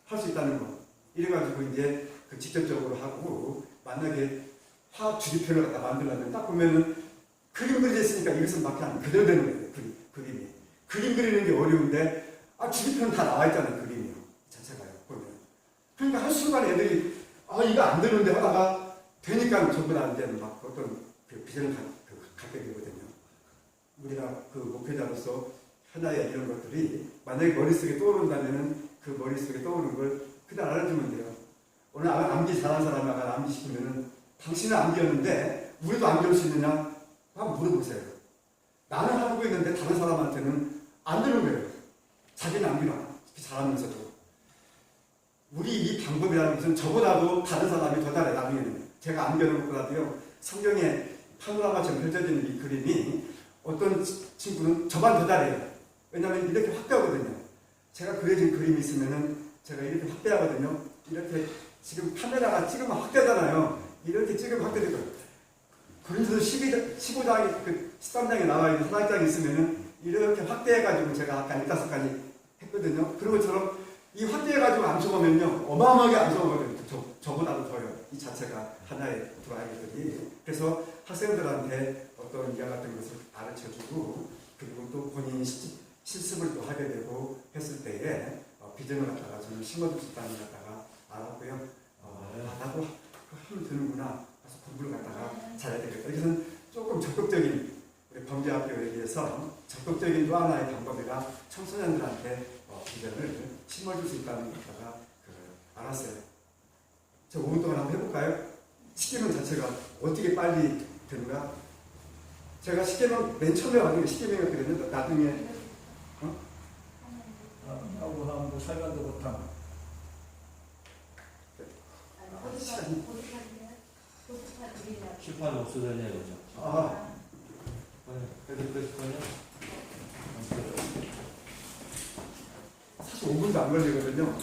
할 수 있다는 거. 이래가지고 이제 그 직접적으로 하고 만약에 화학 주기표를 갖다 만들려면 딱 보면은 그림 그려져 있으니까 이것은 막 그냥 그대로 되는 거예요. 그림이. 그림 그리는 게 어려운데 주기표는 다 나와 있잖아요. 그림이요. 자체가요. 보면. 그러니까 한순간에 애들이 이거 안 되는데 하다가 되니까 전부 다 이제 막 어떤 그 비전을 갖게 되거든요. 우리가 그 목회자로서 하나의 이런 것들이 만약에 머릿속에 떠오른다면은 그 머릿속에 떠오르는 걸 그냥 알아주면 돼요. 오늘 암기 잘하는 사람이 암기시키면은 당신은 암기였는데 우리도 암기할 수 있느냐? 한번 물어보세요. 나는 하고 있는데 다른 사람한테는 안 되는 거예요. 자기는 암기나 잘하면서도. 우리 이 방법이라는 것은 저보다도 다른 사람이 더 잘해 나중에는. 제가 암기하는 것보다도요. 성경에 파노라마처럼 펼쳐지는 이 그림이 어떤 친구는 저만 더 잘해요. 왜냐하면 이렇게 확대하거든요. 제가 그려진 그림이 있으면은 제가 이렇게 확대하거든요. 이렇게 지금 카메라가 찍으면 확대잖아요. 이렇게 찍으면 확대되고 그림도 15장이 그 13장에 나와 있는 사장장이 있으면은 이렇게 확대해가지고 제가 아까 15가지 했거든요. 그런 것처럼 이 확대해가지고 암송하면요 어마어마하게 암송하거든요. 저보다도 더요. 이 자체가 하나의 드라이브들이. 그래서 학생들한테 어떤 이와 같은 것을 가르쳐주고 그리고 또 본인이 실습을 또 하게 되고 했을 때에 비전을 갖다가 좀 심어줄 수 있다는 걸 갖다가 알았고요. 나도 하면 되는구나. 그래서 공부를 갖다가 잘해야 되겠다. 이것은 조금 적극적인 우리 범죄학교에 비해서 적극적인 또 하나의 방법이라 청소년들한테 비전을 심어줄 수 있다는 걸 갖다가 알았어요. 저 5분 동안 한번 해볼까요? 식기명 자체가 어떻게 빨리 되는가? 제가 식기명 맨 처음에 왔는데 식기명을 그렸는데 나중에 아무도 설명도 못하고 칠판 없어졌냐 그죠? 그랬거든요. 사실 5분도 안 걸리거든요.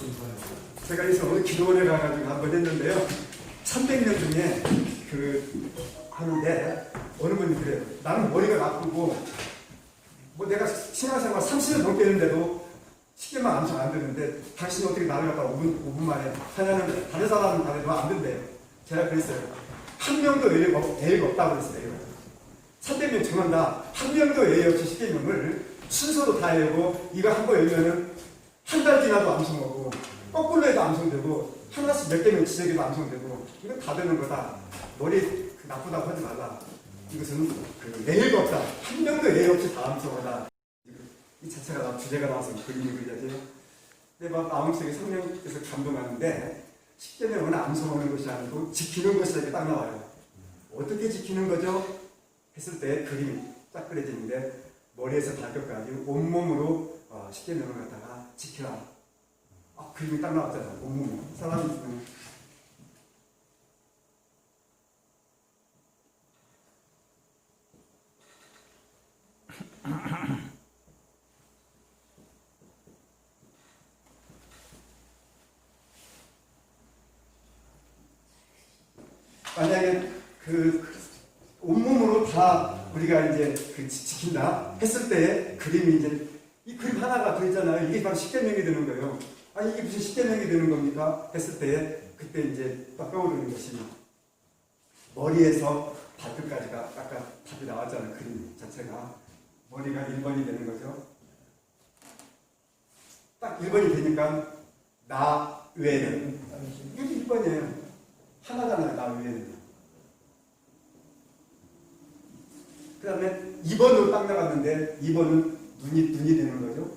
제가 그래서 오늘 기도원에 가가지고 한번 했는데요. 300년 중에 하는데 어느 분이 그래요. 나는 머리가 나쁘고 뭐 내가 신앙생활 30년 넘게 했는데도 쉽게만 암송 안 되는데 당신이 어떻게 나를 갖다 5분 만에 하냐는 다른 사람은 다르도 안 된대요. 제가 그랬어요. 한 명도 예의가 없다고 그랬어요. 300명 정한다. 한 명도 예의 없이 십계명을 순서로 다 외우고 이거 한 거 열면은 한 달 지나도 암송하고 거꾸로 해도 암송되고 하나씩 몇 개면 지적해도 암송되고 이건 다 되는 거다. 머리 나쁘다고 하지 말라. 이것은 예의가 없다. 한 명도 예의 없이 다 암송하다. 이 자체가 주제가 나와서 그림이 그려져요. 근데 막 마음속에 성령께서 감동하는데 십계명은 암송하는 것이 아니고 지키는 것이다 이렇게 딱 나와요. 어떻게 지키는 거죠? 했을 때 그림이 딱 그려지는데 머리에서 발끝까지 온몸으로 십계명을 갖다가 지켜라. 그림이 딱 나왔잖아요. 온몸으로. 사람이 있으면 만약에 온몸으로 다 우리가 이제 지킨다 했을 때 그림이 이제 이 그림 하나가 들잖아요. 이게 바로 십계명이 되는 거예요. 이게 무슨 십계명이 되는 겁니까? 했을 때 그때 이제 딱 떠오르는 것이 머리에서 발끝까지가 아까 답이 나왔잖아요. 그림 자체가 머리가 1번이 되는 거죠. 딱 1번이 되니까 나 외에는 이게 1번이에요. 하나잖아요. 나 외에는. 그 다음에 2번으로 딱 나갔는데 2번은 눈이 되는 거죠.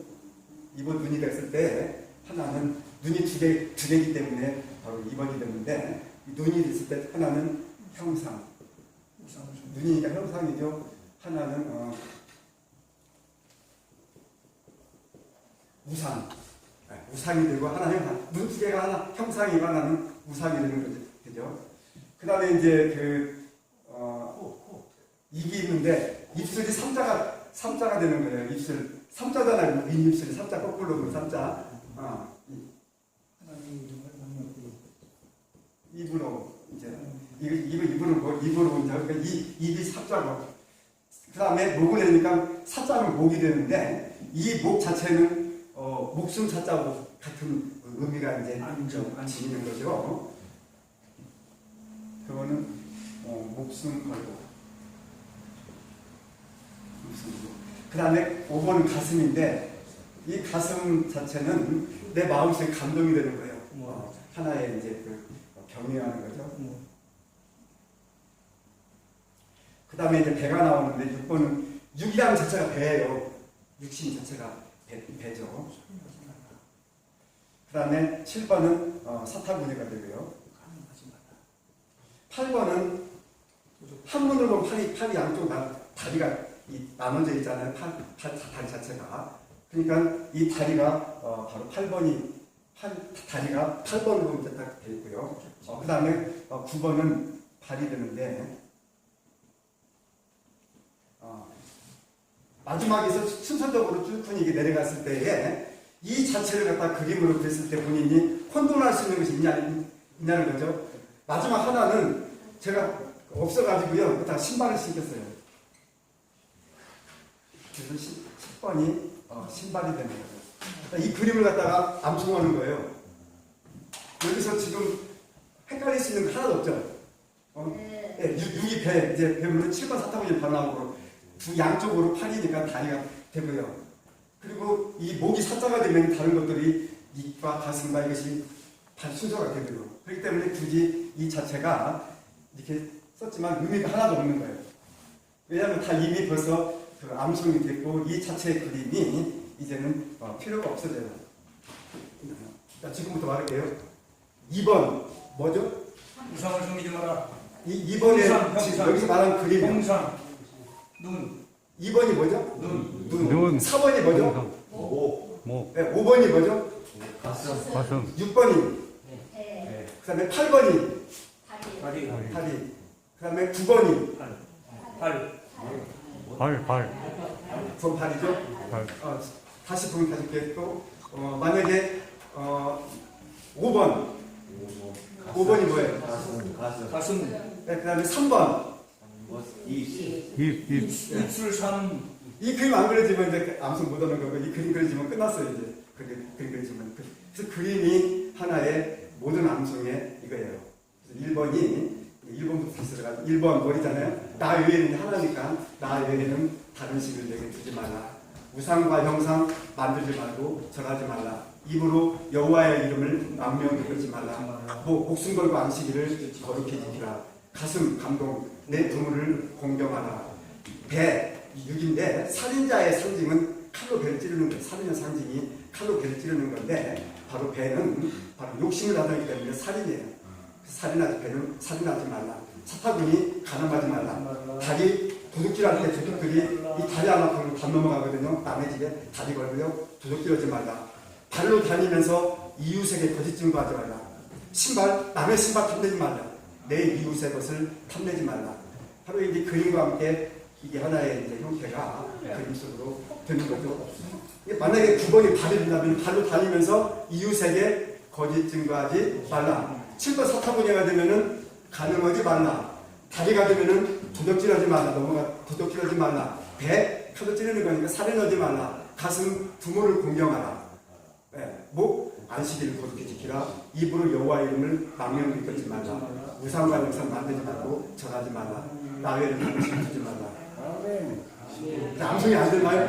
2번 눈이 됐을 때 하나는 눈이 두 개이기 때문에 바로 2번이 됐는데 눈이 됐을 때 하나는 형상. 눈이니까 형상이죠. 하나는 우상, 우상이 되고 하나 형상, 눈 두 개가 하나 형상이 일어나는 우상이 되는 거죠. 그죠? 그 다음에 이제 입이 있는데 입술이 삼자가 되는 거예요. 입술 삼자잖아요. 윗입술이 삼자 거꾸로 보면 삼자. 입으로 이제 입으로 이제 그러니까 입이 삼자고. 그 다음에 목을 내니까 사자는 목이 되는데 이 목 자체는 목숨 사자하고 같은 의미가 이제 지니는 거죠. 그거는 목숨 걸고. 그 다음에 5번은 가슴인데 이 가슴 자체는 내 마음속에 감동이 되는 거예요. 하나의 이제 경외하는 거죠. 그 다음에 이제 배가 나오는데 6번은 육이라는 자체가 배예요. 육신 자체가 배죠. 그 다음에 7번은 사타구니가 되고요. 8번은 한문으로 보면 팔이 양쪽 다리가 나눠져 있잖아요. 다리 자체가. 그러니까 이 다리가 바로 8번이 다리가 8번으로 이제 딱 되어 있고요. 그 다음에 9번은 발이 되는데 마지막에서 순서적으로 쭉 이게 내려갔을 때에 이 자체를 갖다 그림으로 그렸을 때 본인이 혼돈할 수 있는 것이 있냐는 거죠. 마지막 하나는 제가 없어가지고요. 그다가 신발을 신겼어요. 그래서 10번이 신발이 되는 거예요. 이 그림을 갖다가 암송하는 거예요. 여기서 지금 헷갈릴 수 있는 거 하나도 없죠. 네, 6이 배, 이제 배우면 7번 사타구니 바로 나오고 두 양쪽으로 팔이니까 다리가 되고요. 그리고 이 목이 사자가 되면 다른 것들이 입과 가슴과 이것이 다 순서가 되고요. 그렇기 때문에 굳이 이 자체가 이렇게 썼지만 의미가 하나도 없는 거예요. 왜냐하면 다 이미 벌써 암송이 됐고 이 자체의 그림이 이제는 필요가 없어져요. 자, 지금부터 말할게요. 2번 뭐죠? 우상을 섬기지 마라. 2번에 지금 여기서 말한 그림 홍상, 눈. 2번이 뭐죠? 눈. 4번이 뭐죠? 목. 네, 5번이 뭐죠? 가슴. 6번이 그 다음에 8번이 다리. 다리 그 다음에 9번이 팔. 발. 그건 발이죠? 발. 다시 보기 다시 또 만약에 5번이 뭐예요? 가슴. 네, 그 다음에 3번 입. 입술 산. 이 그림 안 그려지면 이제 암송 못 하는 거고 이 그림 그려지면 끝났어요. 이제 그림 그려지면 그래서 그림이 하나의 모든 암송의 이거예요. 그래서 1번부터 들어가서 1번 머리잖아요. 나 외에는 하나니까 나 외에는 다른 신을 내게 두지 말라. 우상과 형상 만들지 말고 절하지 말라. 입으로 여호와의 이름을 망명히 걸지 말라. 목숨 걸고 안식일을 거룩히 지키라. 가슴 감동 내 부모를 공경하라. 배 6인데 살인자의 상징은 칼로 배를 찌르는 거예요. 살인의 상징이 칼로 배를 찌르는 건데 바로 배는 바로 욕심을 나타내기 때문에 살인이에요. 배는 살인하지 말라. 사타구니 가늠하지 말라. 다리 도둑질할 때 도둑들이 이 다리 하나 걸고 다 넘어가거든요. 남의 집에 다리 걸고요. 도둑질하지 말라. 발로 다니면서 이웃에게 거짓 증거하지 말라. 신발 남의 신발 탐내지 말라. 내 이웃의 것을 탐내지 말라. 바로 이제 그림과 함께 이게 하나의 이제 형태가 그림 속으로 되는 거죠. 만약에 9번이 발이 된다면 발로 다니면서 이웃에게 거짓 증거하지 말라. 7번 사타구니가 되면은 가늠하지 말라. 다리가 되면은 도둑질하지 말라. 도둑질하지 말라. 배 칼로 찌르는 거니까 살인하지 말라. 가슴 부모를 공경하라. 목 안식일을 거룩히 지키라. 입으로 여호와 이름을 망명히 걸지 말라. 우상과 형상 만들지 말고 절하지 말라. 나 외에는 다른 신 두지 말라. 암송이 안 되나요?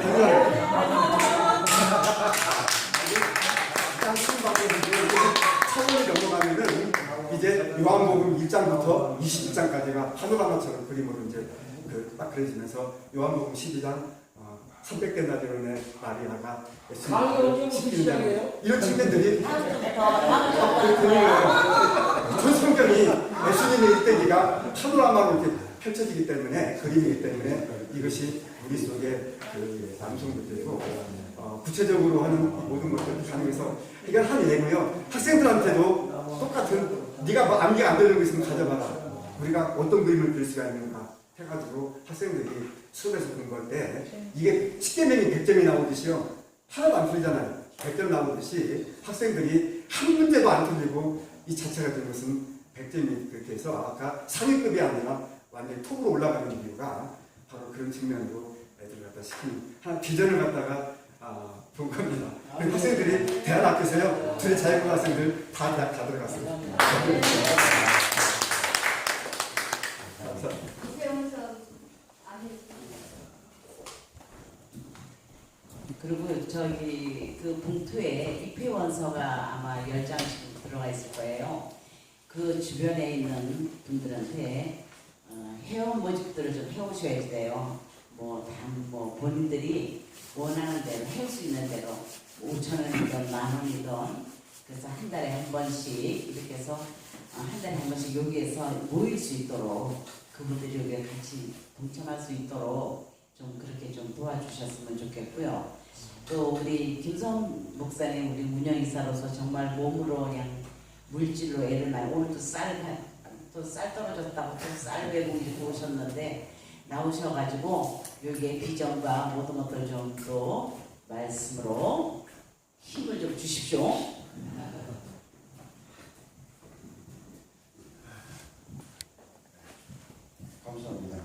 처음에 넘어가면은 이제 요한복음 1장부터 22장까지가 파노라마처럼 그림으로 이제 딱 그려지면서 요한복음 12장 300대 나대론의 마리아가 예수님을 시키는 이런 측면들이 전 성경이 예수님의 일대기가 파노라마로 이렇게 펼쳐지기 때문에 그림이기 때문에 이것이 우리 속에 그 암송도 되고 구체적으로 하는 모든 것들이 가능해서 이건 한 예고요. 학생들한테도 똑같은 네가 뭐 암기가 안 되는 거 있으면 가져봐라. 우리가 어떤 그림을 그릴 수가 있는가 해가지고 학생들이 수업에서 공부할 때 이게 10개명이 100점이 나오듯이요. 하나도 안 풀리잖아요. 100점 나오듯이 학생들이 한 문제도 안 틀리고 이 자체가 된 것은 100점이 그렇게 해서 아까 상위급이 아니라 완전히 톱으로 올라가는 이유가 바로 그런 측면으로 애들을 갖다 시키는 하나 비전을 갖다가 본 겁니다. 학생들이 대안학교에서요. 둘이 자유과 학생들 다 대학 다 들어갔어요. 이태원서 안 했습니다. 그리고 저기 그 봉투에 입회원서가 아마 10장씩 들어가 있을 거예요. 그 주변에 있는 분들한테 회원 모집들을 좀 해오셔야 돼요. 뭐 본인들이 원하는 대로 할 수 있는 대로 5,000원이든 10,000원이든 그래서 한 달에 한 번씩 이렇게 해서 한 달에 한 번씩 여기에서 모일 수 있도록 그분들이 여기에 같이 동참할 수 있도록 좀 그렇게 좀 도와주셨으면 좋겠고요. 또 우리 김성 목사님 우리 운영이사로서 정말 몸으로 그냥 물질로 애를 많이 오늘 또 쌀 떨어졌다고 또 쌀 외국 입고 오셨는데 나오셔가지고 여기에 비전과 모든 것들 좀 또 말씀으로 힘을 좀 주십시오. 감사합니다.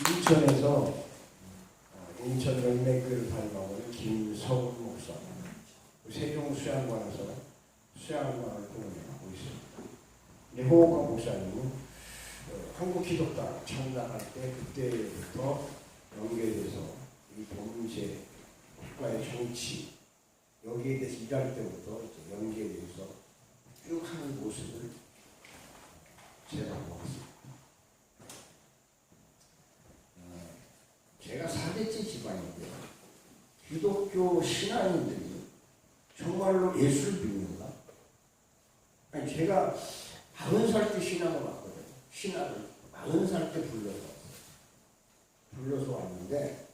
인천에서 인천 열매교를 발명하는 김성훈 목사, 세종 수양관에서 수양관을 공연하고 있습니다. 호호가 목사님은 한국 기독당 창당할 때 그때부터 연계돼서 이 범죄, 국가의 정치 여기에 대해서 일할 때부터 이제 연계돼서 쭉 하는 모습을 제가 보았습니다. 제가 4대째 집안인데요. 기독교 신앙인들이 정말로 예수를 믿는가? 아니 제가 40살 때 신앙을 왔거든요. 신앙을 40살 때 불러서 왔는데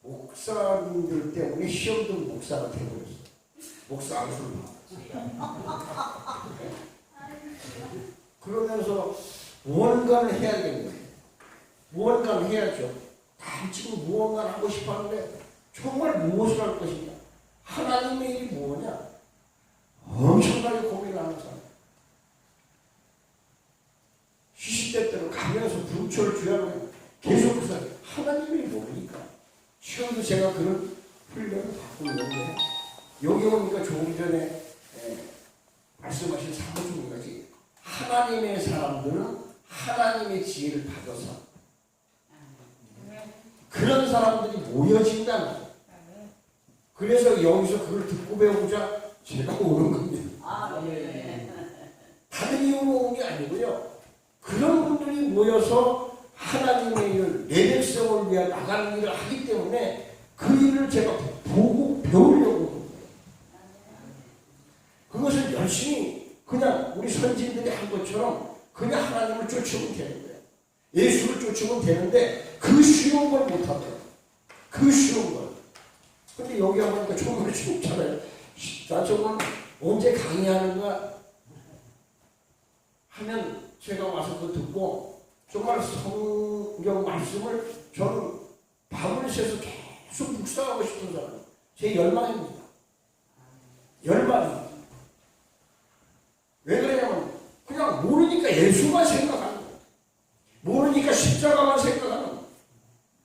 목사님들 때문에 시험 든 목사가 되어버렸어요. 목사 안수를 받았어요. 그러면서 무언가를 해야겠네요. 무언가를 해야죠. 다 지금 무언가를 하고 싶어 하는데 정말 무엇을 할 것이냐? 하나님의 일이 뭐냐? 엄청나게 고민하는 사람. 시시때때로 가면서 분초를 주야로 계속해서 하나님의 일이 뭡니까? 지금도 제가 그런 훈련을 받고 있는데 여기 오니까 조금 전에 말씀하신 사모님까지 하나님의 사람들은 하나님의 지혜를 받아서 그런 사람들이 모여진다는 거예요. 그래서 여기서 그걸 듣고 배우자 제가 오는 겁니다. 다른 이유로 온 게 아니고요. 그런 분들이 모여서 하나님의 일을 내 백성을 위해 나가는 일을 하기 때문에 그 일을 제가 보고 배우려고 온 거예요. 그것을 열심히 그냥 우리 선진들이 한 것처럼 그냥 하나님을 쫓으면 되는 거예요. 예수를 쫓으면 되는데 그 쉬운 걸 못하더라고요. 그 쉬운 걸. 근데 여기 와보니까 정말 쉽잖아요. 나 정말 언제 강의하는가 하면 제가 와서 그거 듣고 정말 성경 말씀을 저는 밤을 새서 계속 묵상하고 싶은 사람. 제 열망입니다. 열망입니다. 왜 그러냐면 그냥 모르니까 예수만 생각하는 거예요. 모르니까 십자가만 생각하는 거예요.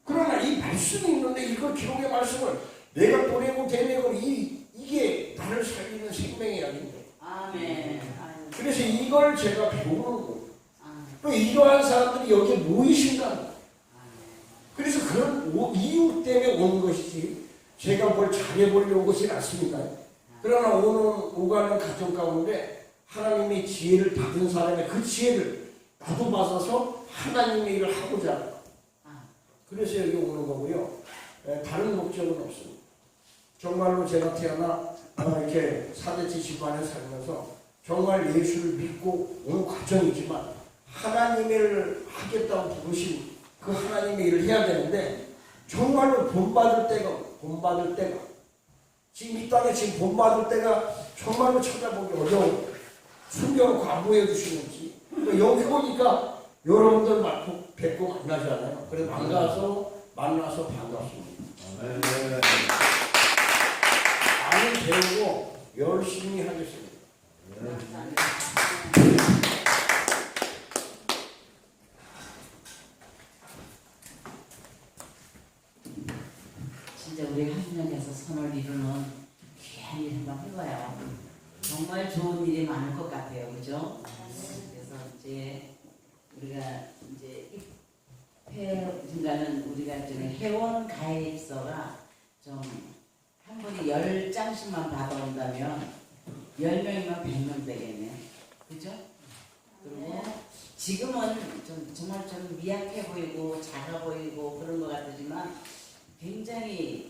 그러나 이 말씀이 있는데 이걸 기록의 말씀을 내가 보내고 되내고 이게 나를 살리는 생명의 약인데. 아멘. 그래서 이걸 제가 배우는 거예요. 또 이러한 사람들이 여기에 모이신다는 거예요. 그래서 그런 이유 때문에 온 것이지 제가 뭘 잘해보려고 온 것이 않습니다. 그러나 오가는 가정 가운데 하나님의 지혜를 받은 사람의 그 지혜를 나도 받아서 하나님의 일을 하고자 합니다. 그래서 여기 오는 거고요. 다른 목적은 없습니다. 정말로 제가 태어나 이렇게 4대째 집안에 살면서 정말 예수를 믿고 온 과정이지만 하나님을 하겠다고 부르신 그 하나님의 일을 해야 되는데 정말로 본받을 때가 지금 이 땅에 지금 본받을 때가 정말로 찾아보기 어려운 순경 과부해 주시는지 또 여기 오니까 여러분들 뵙고 만나잖아요. 그래서 만나서 반갑습니다. 많이 배우고 열심히 하겠습니다. 진짜 우리 한국에서 선을 이루는 귀한 일 한번 해봐요. 정말 좋은 일이 많을 것 같아요, 그죠? 그래서 이제 우리가 이제 그러니까는 우리가 이제 회원 가입서가 좀 한 분이 10장씩만 받아온다면 10명이면 100명 되겠네요, 그죠? 그리고 지금은 좀 정말 좀 미약해 보이고 작아 보이고 그런 것 같지만 굉장히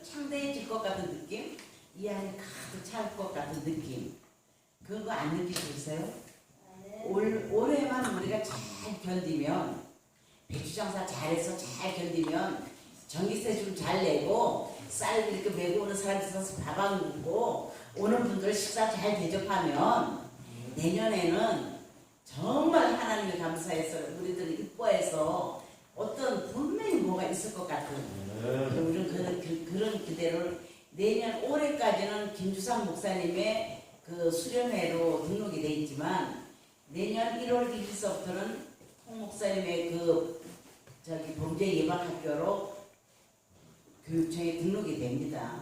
창대해질 것 같은 느낌? 이 안에 가득 찰 것 같은 느낌. 그런 거 안 느끼셨어요? 올해만 우리가 잘 견디면, 배추 장사 잘해서 잘 견디면, 전기세 좀 잘 내고, 쌀 이렇게 메고 오는 사람 있어서 밥 안 굶고, 오는 분들 식사 잘 대접하면, 내년에는 정말 하나님을 감사해서, 우리들을 이뻐해서, 어떤 분명히 뭐가 있을 것 같은, 우리는 그런 기대를 내년 올해까지는 김주상 목사님의 그 수련회로 등록이 돼 있지만 내년 1월 1일서부터는 홍 목사님의 그 범죄 예방 학교로 교육청에 등록이 됩니다.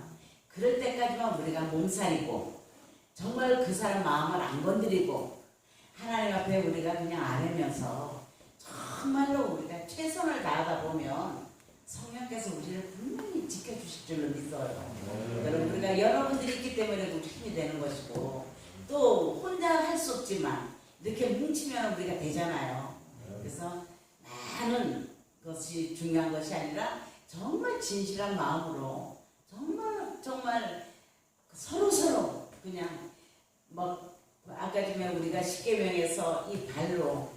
그럴 때까지만 우리가 몸살이고 정말 그 사람 마음을 안 건드리고 하나님 앞에 우리가 그냥 아뢰면서 정말로 우리가 최선을 다하다 보면 성령께서 우리를 분명히 지켜주실 줄로 믿어요. 여러분, 우리가 여러분들이 있기 때문에 우리 힘이 되는 것이고 또 혼자 할 수 없지만 이렇게 뭉치면 우리가 되잖아요. 그래서 많은 것이 중요한 것이 아니라 정말 진실한 마음으로 정말 서로 그냥 아까 전에 우리가 십계명에서 이 발로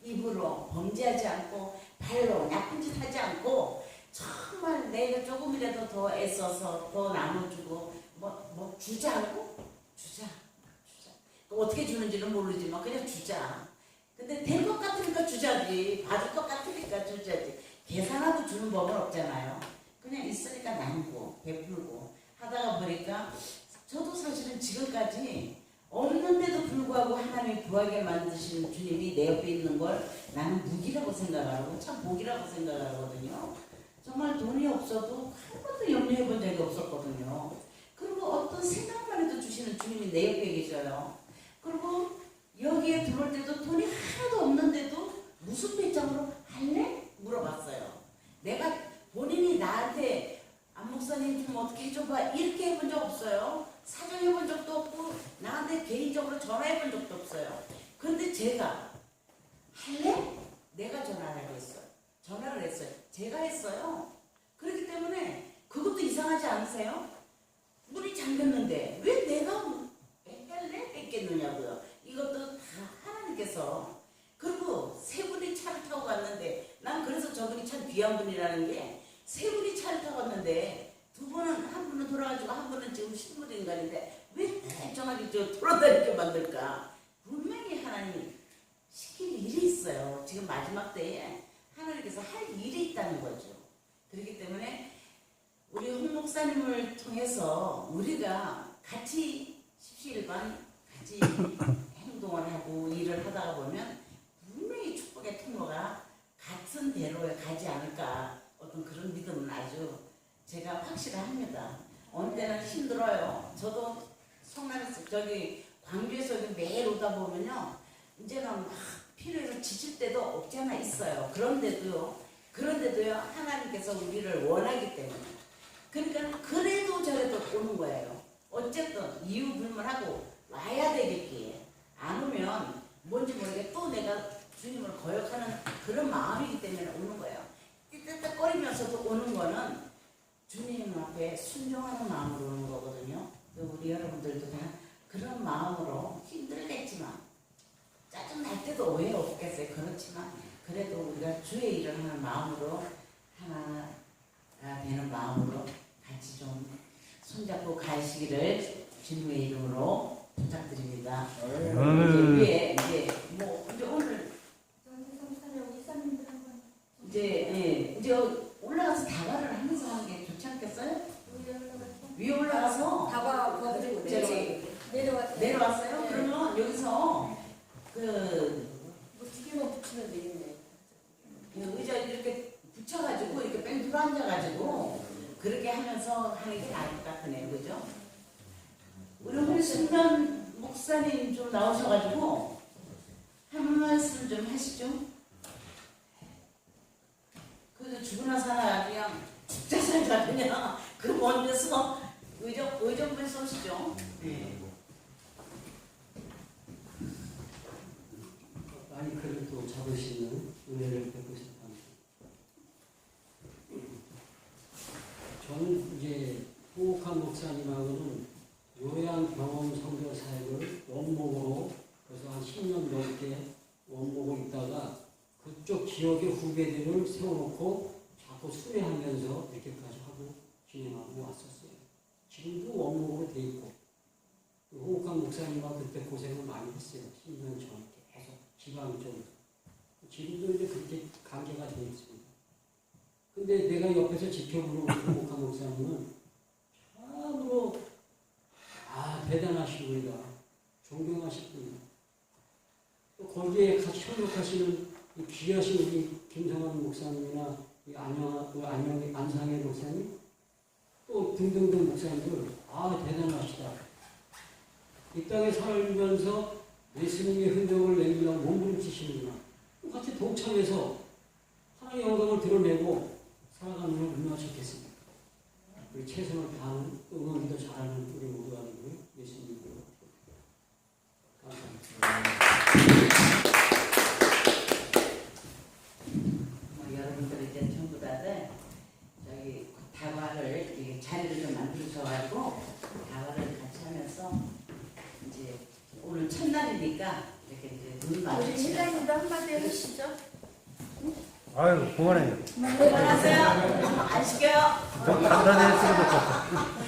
입으로 범죄하지 않고 발로 나쁜 짓 하지 않고 정말 내가 조금이라도 더 애써서 더 나눠주고 주자고 주자. 어떻게 주는지는 모르지만 그냥 주자. 근데 될 것 같으니까 주자지. 받을 것 같으니까 주자지. 계산하고 주는 법은 없잖아요. 그냥 있으니까 나누고 베풀고 하다가 보니까 저도 사실은 지금까지 없는데도 불구하고 하나님이 구하게 만드신 주님이 내 옆에 있는 걸 나는 무기라고 생각하고 참 복이라고 생각하거든요. 정말 돈이 없어도 한 번도 염려해 본 적이 없었거든요. 그리고 어떤 생각만 해도 주시는 주님이 내 옆에 계셔요. 그리고 여기에 들어올 때도 돈이 하나도 없는데도 무슨 배짱으로 할래? 물어봤어요. 내가 본인이 나한테 안 목사님 좀 어떻게 해줘봐 이렇게 해본 적 없어요. 사정해본 적도 없고 나한테 개인적으로 전화해본 적도 없어요. 그런데 제가 할래? 내가 전화를 했어요. 전화를 했어요. 제가 했어요. 그렇기 때문에 그것도 이상하지 않으세요? 문이 잠겼는데 왜 내가 할래? 했겠느냐고요. 이것도 다 하나님께서. 그리고 세 분이 차를 타고 갔는데 난 그래서 저분이 참 귀한 분이라는 게 세 분이 차를 타고 갔는데 한 분은 돌아가지고 한 분은 지금 식물 인간인데 왜 멀쩡하게 돌아다니게 만들까? 분명히 하나님이 시킬 일이 있어요. 지금 마지막 때에 하나님께서 할 일이 있다는 거죠. 그렇기 때문에 우리 홍 목사님을 통해서 우리가 같이 십시일반 같이 행동을 하고 일을 하다가 보면 분명히 축복의 통로가 같은 대로에 가지 않을까. 어떤 그런 믿음은 아주 제가 확실합니다. 어느 때는 힘들어요. 저도 성남에서 광주에서 매일 오다 보면요. 이제는 막 필요해서 지칠 때도 없지 않아 있어요. 그런데도요 하나님께서 우리를 원하기 때문에. 그러니까 그래도 저래도 오는 거예요. 어쨌든 이유 불문하고 와야 되겠기에 안 오면 뭔지 모르게 또 내가 주님을 거역하는 그런 마음이기 때문에 오는 거예요. 띠딱거리면서도 오는 거는 주님 앞에 순종하는 마음으로 오는 거거든요. 우리 여러분들도 다 그런 마음으로 힘들겠지만 짜증 날 때도 왜 없겠어요. 그렇지만 그래도 우리가 주의 일을 하는 마음으로 하나가 되는 마음으로 같이 좀 손잡고 가시기를 주님의 이름으로 부탁드립니다. 이제 위에 이제 오늘 이제 올라가서 다과를 하면서 하는 게 좋지 않겠어요? 위에 올라가서 다과 버리고 내려왔어요. 그러면 여기서 두 개만 붙이면 되겠네. 의자 이렇게 붙여가지고 이렇게 뺑 들어 앉아가지고 그렇게 하면서 하는 게 나을 것 같으네요, 그죠? 우리 홍순년 목사님 좀 나오셔가지고 한 말씀 좀 하시죠. 그 죽으나 살아 그냥 죽자 살자 그냥 그 먼데서 의정부에서 오시죠. 네. 많이 그래도 잡으시는 은혜를 뵙고 싶답니다. 저는 이제 호옥한 목사님하고는 요양 병원 선교 사역을 원목으로 그래서 한 10년 넘게 원목으로 있다가 그쪽 지역의 후배들을 세워놓고 자꾸 수배하면서 이렇게까지 하고 진행하고 왔었어요. 지금도 원목으로 돼 있고 호옥한 목사님과 그때 고생을 많이 했어요. 10년 전 계속 지방적으로. 지금도 이제 그렇게 관계가 되어 있습니다. 근데 내가 옆에서 지켜보는 호옥한 목사님은 참으로 대단하시고 우리가 존경하실 분이에요. 또 거기에 같이 협력하시는 이 귀하신 우리 김성환 목사님이나 이 안상혜 목사님 또 등등등 목사님들 대단하시다. 이 땅에 살면서 예수님의 흔적을 내밀려고 몸부림치시는구나. 같이 동참해서 하나님의 영광을 드러내고 살아가는 건 얼마나 좋겠습니까? 우리 최선을 다하는 응원기도 잘하는 우리 모두가 되고 예수님으로 감사합니다. 여러분들 이제 전부 다들 저기 다과를 이렇게 자리를 좀 만들어줘가지고 다과를 같이 하면서 이제 오늘 첫날이니까 이렇게 이제 눈 우리 마주치면서 회장님도 한마디 해주시죠. 아유, 그만해요. 안녕하세요. 안 시켜요. 단단히 했으면 좋겠어.